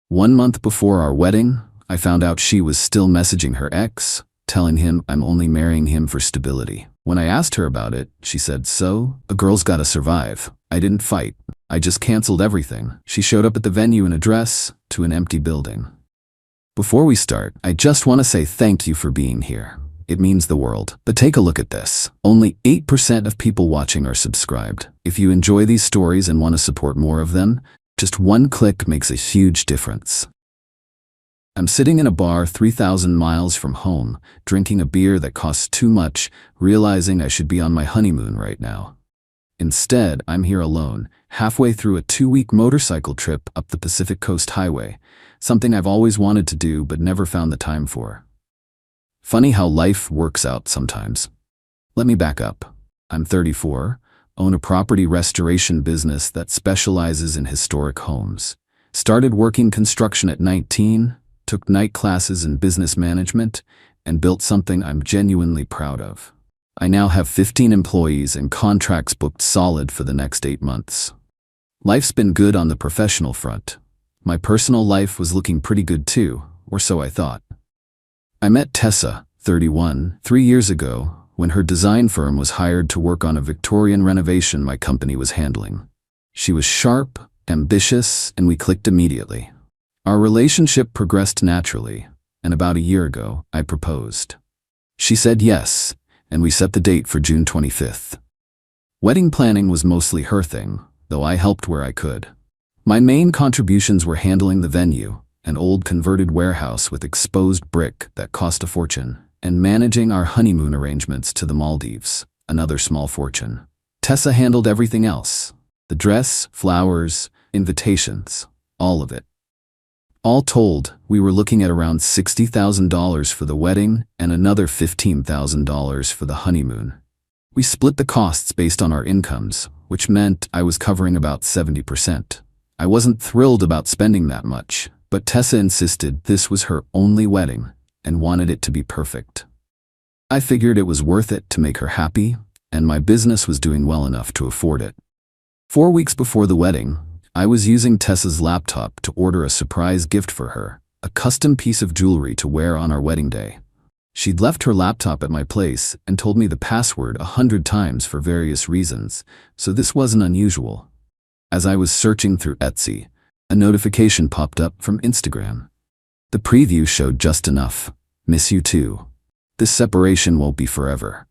1 month before our wedding, I found out she was still messaging her ex, telling him I'm only marrying him for stability. When I asked her about it, she said, "So, a girl's gotta survive. I didn't fight. I just canceled everything." She showed up at the venue in a dress to an empty building. Before we start, I just want to say thank you for being here. It means the world. But take a look at this. Only 8% of people watching are subscribed. If you enjoy these stories and want to support more of them, just one click makes a huge difference. I'm sitting in a bar 3,000 miles from home, drinking a beer that costs too much, realizing I should be on my honeymoon right now. Instead, I'm here alone, halfway through a 2-week motorcycle trip up the Pacific Coast Highway, something I've always wanted to do but never found the time for. Funny how life works out sometimes. Let me back up. I'm 34, own a property restoration business that specializes in historic homes. Started working construction at 19, took night classes in business management, and built something I'm genuinely proud of. I now have 15 employees and contracts booked solid for the next 8 months. Life's been good on the professional front. My personal life was looking pretty good too, or so I thought. I met Tessa, 31, 3 years ago, when her design firm was hired to work on a Victorian renovation my company was handling. She was sharp, ambitious, and we clicked immediately. Our relationship progressed naturally, and about a year ago, I proposed. She said yes, and we set the date for June 25th. Wedding planning was mostly her thing, though I helped where I could. My main contributions were handling the venue, an old converted warehouse with exposed brick that cost a fortune, and managing our honeymoon arrangements to the Maldives, another small fortune. Tessa handled everything else: the dress, flowers, invitations, all of it. All told, we were looking at around $60,000 for the wedding and another $15,000 for the honeymoon. We split the costs based on our incomes, which meant I was covering about 70%. I wasn't thrilled about spending that much, but Tessa insisted this was her only wedding and wanted it to be perfect. I figured it was worth it to make her happy, and my business was doing well enough to afford it. 4 weeks before the wedding, I was using Tessa's laptop to order a surprise gift for her, a custom piece of jewelry to wear on our wedding day. She'd left her laptop at my place and told me the password 100 times for various reasons, so this wasn't unusual. As I was searching through Etsy, a notification popped up from Instagram. The preview showed just enough. "Miss you too. This separation won't be forever."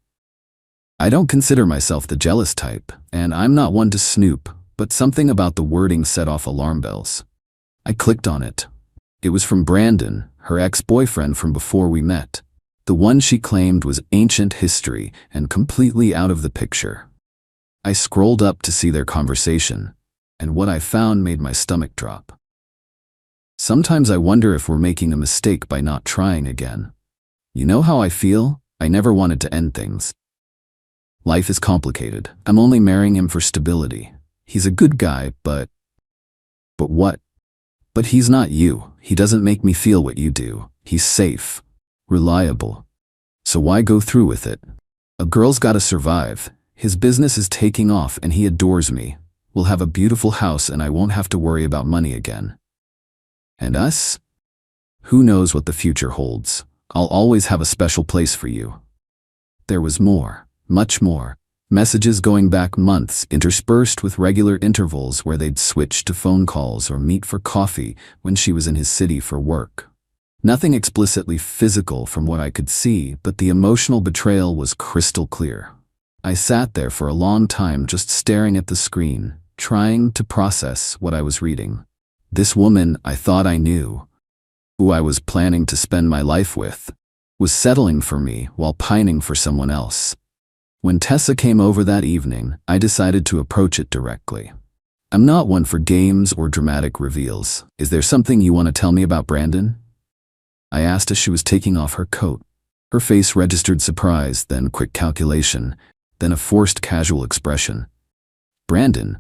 I don't consider myself the jealous type, and I'm not one to snoop, but something about the wording set off alarm bells. I clicked on it. It was from Brandon, her ex-boyfriend from before we met. The one she claimed was ancient history and completely out of the picture. I scrolled up to see their conversation, and what I found made my stomach drop. Sometimes I wonder if we're making a mistake by not trying again. You know how I feel? I never wanted to end things. Life is complicated. I'm only marrying him for stability. He's a good guy, but what? But he's not you. He doesn't make me feel what you do. He's safe, reliable. So why go through with it? A girl's gotta survive. His business is taking off and he adores me. We'll have a beautiful house and I won't have to worry about money again. And us? Who knows what the future holds? I'll always have a special place for you. There was more, much more. Messages going back months, interspersed with regular intervals where they'd switch to phone calls or meet for coffee when she was in his city for work. Nothing explicitly physical from what I could see, but the emotional betrayal was crystal clear. I sat there for a long time just staring at the screen, trying to process what I was reading. This woman I thought I knew, who I was planning to spend my life with, was settling for me while pining for someone else. When Tessa came over that evening, I decided to approach it directly. I'm not one for games or dramatic reveals. "Is there something you want to tell me about Brandon?" I asked as she was taking off her coat. Her face registered surprise, then quick calculation, then a forced casual expression. "Brandon?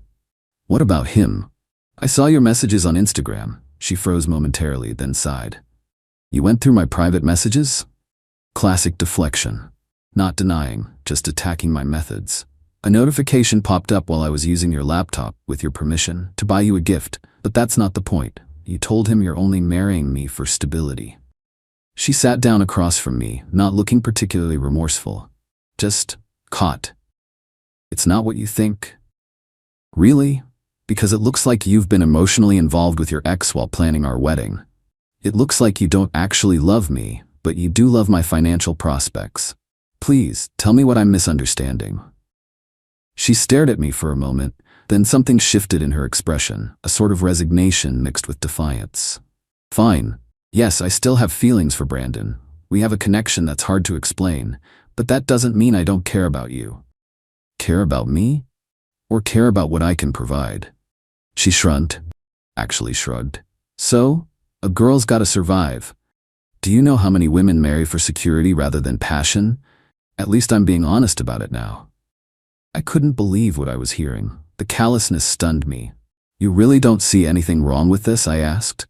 What about him? I saw your messages on Instagram." She froze momentarily, then sighed. "You went through my private messages?" Classic deflection. Not denying, just attacking my methods. "A notification popped up while I was using your laptop, with your permission, to buy you a gift, but that's not the point. You told him you're only marrying me for stability. She sat down across from me, not looking particularly remorseful. Just caught. It's not what you think. Really? Because it looks like you've been emotionally involved with your ex while planning our wedding. It looks like you don't actually love me, but you do love my financial prospects. Please, tell me what I'm misunderstanding. She stared at me for a moment, then something shifted in her expression, a sort of resignation mixed with defiance. Fine. Yes, I still have feelings for Brandon. We have a connection that's hard to explain, but that doesn't mean I don't care about you. Care about me? Or care about what I can provide? She shrugged. Actually shrugged. So, a girl's gotta survive. Do you know how many women marry for security rather than passion? At least I'm being honest about it now. I couldn't believe what I was hearing. The callousness stunned me. You really don't see anything wrong with this? I asked.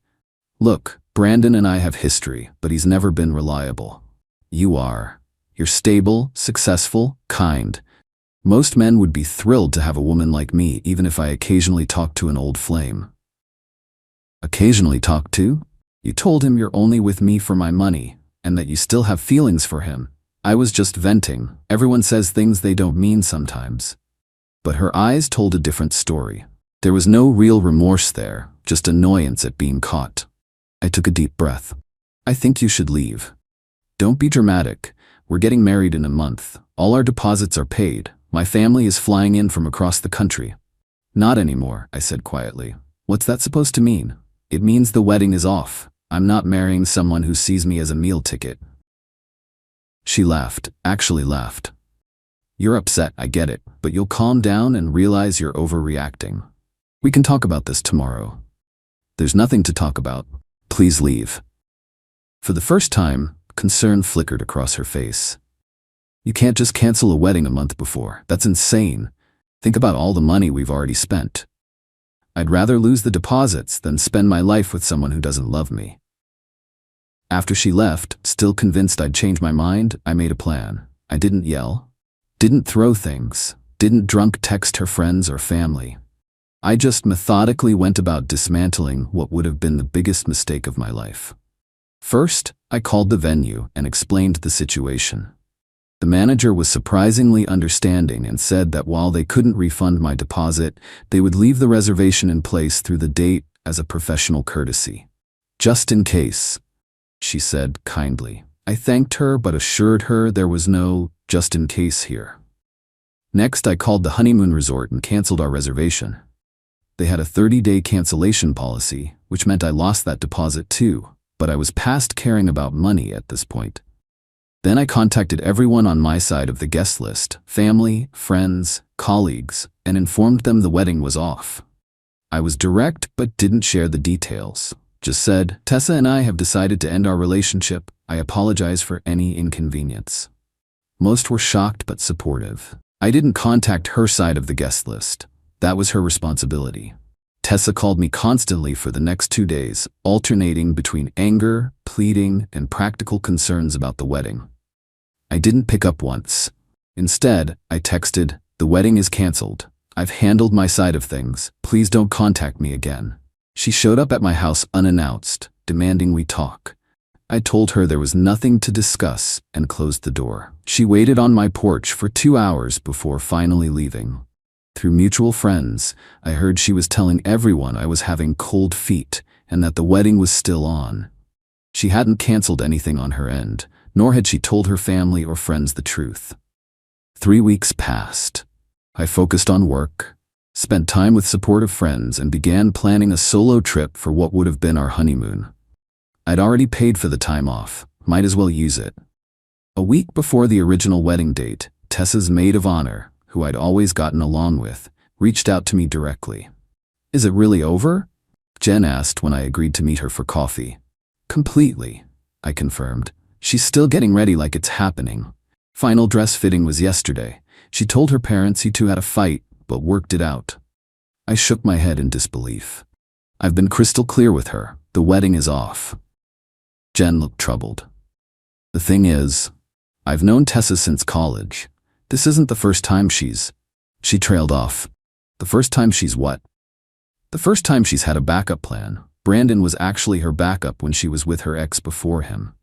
Look, Brandon and I have history, but he's never been reliable. You are. You're stable, successful, kind. Most men would be thrilled to have a woman like me, even if I occasionally talk to an old flame. Occasionally talk to? You told him you're only with me for my money, and that you still have feelings for him. I was just venting. Everyone says things they don't mean sometimes. But her eyes told a different story. There was no real remorse there, just annoyance at being caught. I took a deep breath. I think you should leave. Don't be dramatic. We're getting married in a month. All our deposits are paid. My family is flying in from across the country. Not anymore, I said quietly. What's that supposed to mean? It means the wedding is off. I'm not marrying someone who sees me as a meal ticket. She laughed, actually laughed. You're upset, I get it, but you'll calm down and realize you're overreacting. We can talk about this tomorrow. There's nothing to talk about. Please leave. For the first time, concern flickered across her face. You can't just cancel a wedding a month before. That's insane. Think about all the money we've already spent. I'd rather lose the deposits than spend my life with someone who doesn't love me. After she left, still convinced I'd change my mind, I made a plan. I didn't yell, didn't throw things, didn't drunk text her friends or family. I just methodically went about dismantling what would have been the biggest mistake of my life. First, I called the venue and explained the situation. The manager was surprisingly understanding and said that while they couldn't refund my deposit, they would leave the reservation in place through the date as a professional courtesy. Just in case, she said kindly. I thanked her but assured her there was no just in case here. Next, I called the honeymoon resort and canceled our reservation. They had a 30-day cancellation policy, which meant I lost that deposit too, but I was past caring about money at this point. Then I contacted everyone on my side of the guest list, family, friends, colleagues, and informed them the wedding was off. I was direct but didn't share the details. Just said, Tessa and I have decided to end our relationship. I apologize for any inconvenience. Most were shocked but supportive. I didn't contact her side of the guest list. That was her responsibility. Tessa called me constantly for the next 2 days, alternating between anger, pleading, and practical concerns about the wedding. I didn't pick up once. Instead, I texted, the wedding is canceled. I've handled my side of things. Please don't contact me again. She showed up at my house unannounced, demanding we talk. I told her there was nothing to discuss and closed the door. She waited on my porch for 2 hours before finally leaving. Through mutual friends, I heard she was telling everyone I was having cold feet and that the wedding was still on. She hadn't canceled anything on her end, nor had she told her family or friends the truth. 3 weeks passed. I focused on work, spent time with supportive friends, and began planning a solo trip for what would have been our honeymoon. I'd already paid for the time off, might as well use it. A week before the original wedding date, Tessa's maid of honor, who I'd always gotten along with, reached out to me directly. Is it really over? Jen asked when I agreed to meet her for coffee. Completely, I confirmed. She's still getting ready like it's happening. Final dress fitting was yesterday. She told her parents you two had a fight, but worked it out. I shook my head in disbelief. I've been crystal clear with her. The wedding is off. Jen looked troubled. The thing is, I've known Tessa since college. This isn't the first time She trailed off. The first time she's what? The first time she's had a backup plan. Brandon was actually her backup when she was with her ex before him.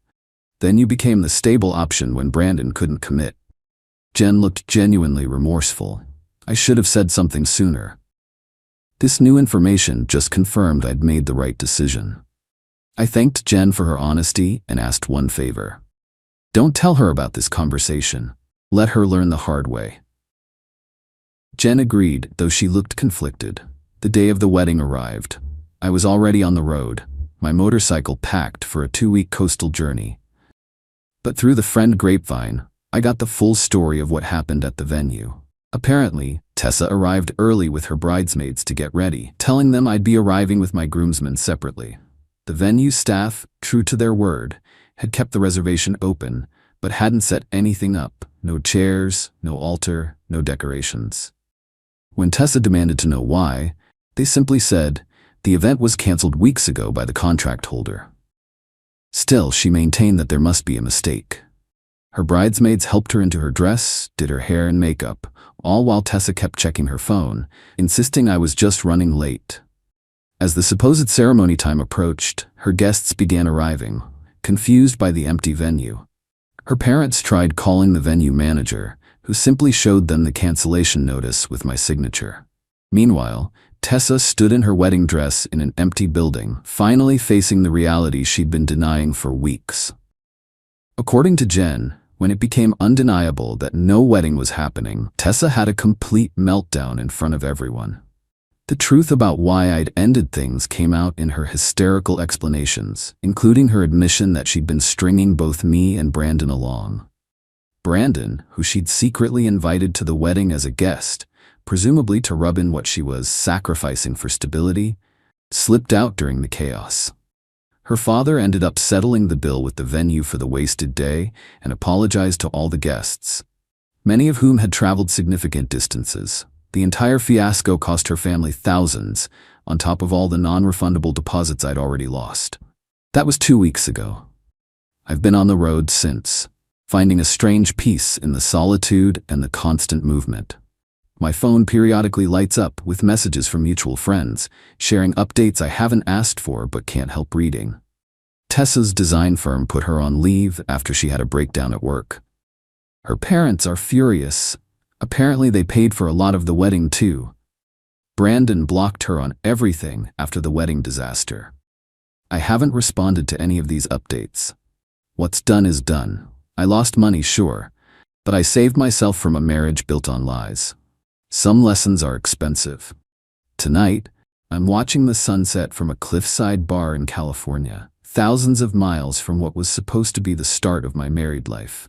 Then you became the stable option when Brandon couldn't commit. Jen looked genuinely remorseful. I should have said something sooner. This new information just confirmed I'd made the right decision. I thanked Jen for her honesty and asked one favor. Don't tell her about this conversation. Let her learn the hard way. Jen agreed, though she looked conflicted. The day of the wedding arrived. I was already on the road, my motorcycle packed for a 2-week coastal journey. But through the friend grapevine, I got the full story of what happened at the venue. Apparently, Tessa arrived early with her bridesmaids to get ready, telling them I'd be arriving with my groomsmen separately. The venue staff, true to their word, had kept the reservation open, but hadn't set anything up. No chairs, no altar, no decorations. When Tessa demanded to know why, they simply said, the event was canceled weeks ago by the contract holder. Still, she maintained that there must be a mistake. Her bridesmaids helped her into her dress, did her hair and makeup, all while Tessa kept checking her phone, insisting I was just running late. As the supposed ceremony time approached, her guests began arriving, confused by the empty venue. Her parents tried calling the venue manager, who simply showed them the cancellation notice with my signature. Meanwhile, Tessa stood in her wedding dress in an empty building, finally facing the reality she'd been denying for weeks. According to Jen, when it became undeniable that no wedding was happening, Tessa had a complete meltdown in front of everyone. The truth about why I'd ended things came out in her hysterical explanations, including her admission that she'd been stringing both me and Brandon along. Brandon, who she'd secretly invited to the wedding as a guest, presumably to rub in what she was sacrificing for stability, slipped out during the chaos. Her father ended up settling the bill with the venue for the wasted day and apologized to all the guests, many of whom had traveled significant distances. The entire fiasco cost her family thousands, on top of all the non-refundable deposits I'd already lost. That was 2 weeks ago. I've been on the road since, finding a strange peace in the solitude and the constant movement. My phone periodically lights up with messages from mutual friends, sharing updates I haven't asked for but can't help reading. Tessa's design firm put her on leave after she had a breakdown at work. Her parents are furious. Apparently they paid for a lot of the wedding too. Brandon blocked her on everything after the wedding disaster. I haven't responded to any of these updates. What's done is done. I lost money, sure, but I saved myself from a marriage built on lies. Some lessons are expensive. Tonight, I'm watching the sunset from a cliffside bar in California, thousands of miles from what was supposed to be the start of my married life.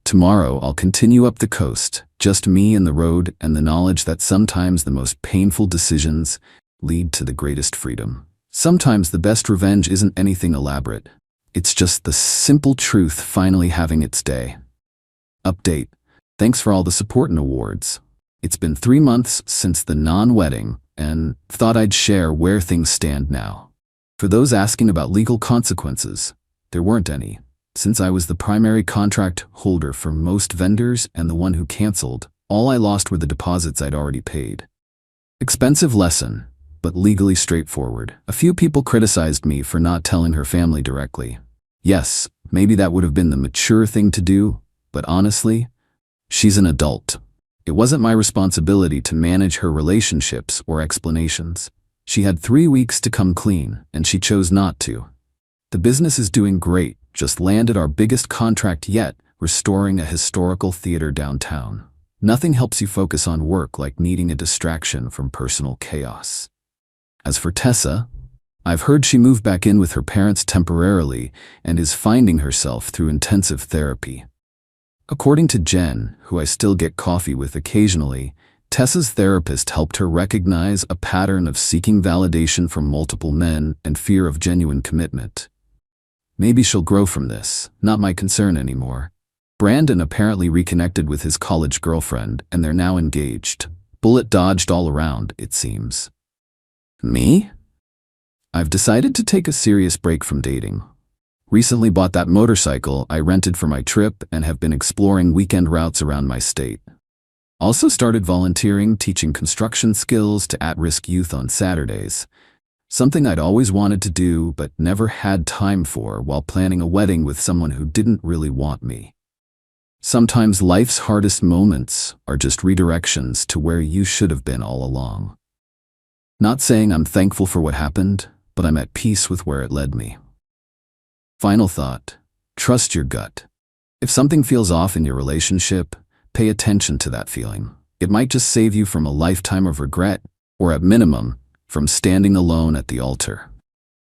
Tomorrow, I'll continue up the coast, just me and the road and the knowledge that sometimes the most painful decisions lead to the greatest freedom. Sometimes the best revenge isn't anything elaborate. It's just the simple truth finally having its day. Update. Thanks for all the support and awards. It's been 3 months since the non-wedding, and thought I'd share where things stand now. For those asking about legal consequences, there weren't any. Since I was the primary contract holder for most vendors and the one who canceled, all I lost were the deposits I'd already paid. Expensive lesson, but legally straightforward. A few people criticized me for not telling her family directly. Yes, maybe that would have been the mature thing to do, but honestly, she's an adult. It wasn't my responsibility to manage her relationships or explanations. She had 3 weeks to come clean, and she chose not to. The business is doing great, just landed our biggest contract yet, restoring a historical theater downtown. Nothing helps you focus on work like needing a distraction from personal chaos. As for Tessa, I've heard she moved back in with her parents temporarily and is finding herself through intensive therapy. According to Jen, who I still get coffee with occasionally, Tessa's therapist helped her recognize a pattern of seeking validation from multiple men and fear of genuine commitment. Maybe she'll grow from this, not my concern anymore. Brandon apparently reconnected with his college girlfriend and they're now engaged. Bullet dodged all around, it seems. Me? I've decided to take a serious break from dating. Recently bought that motorcycle I rented for my trip and have been exploring weekend routes around my state. Also started volunteering, teaching construction skills to at-risk youth on Saturdays. Something I'd always wanted to do but never had time for while planning a wedding with someone who didn't really want me. Sometimes life's hardest moments are just redirections to where you should have been all along. Not saying I'm thankful for what happened, but I'm at peace with where it led me. Final thought: trust your gut. If something feels off in your relationship, pay attention to that feeling. It might just save you from a lifetime of regret, or at minimum, from standing alone at the altar.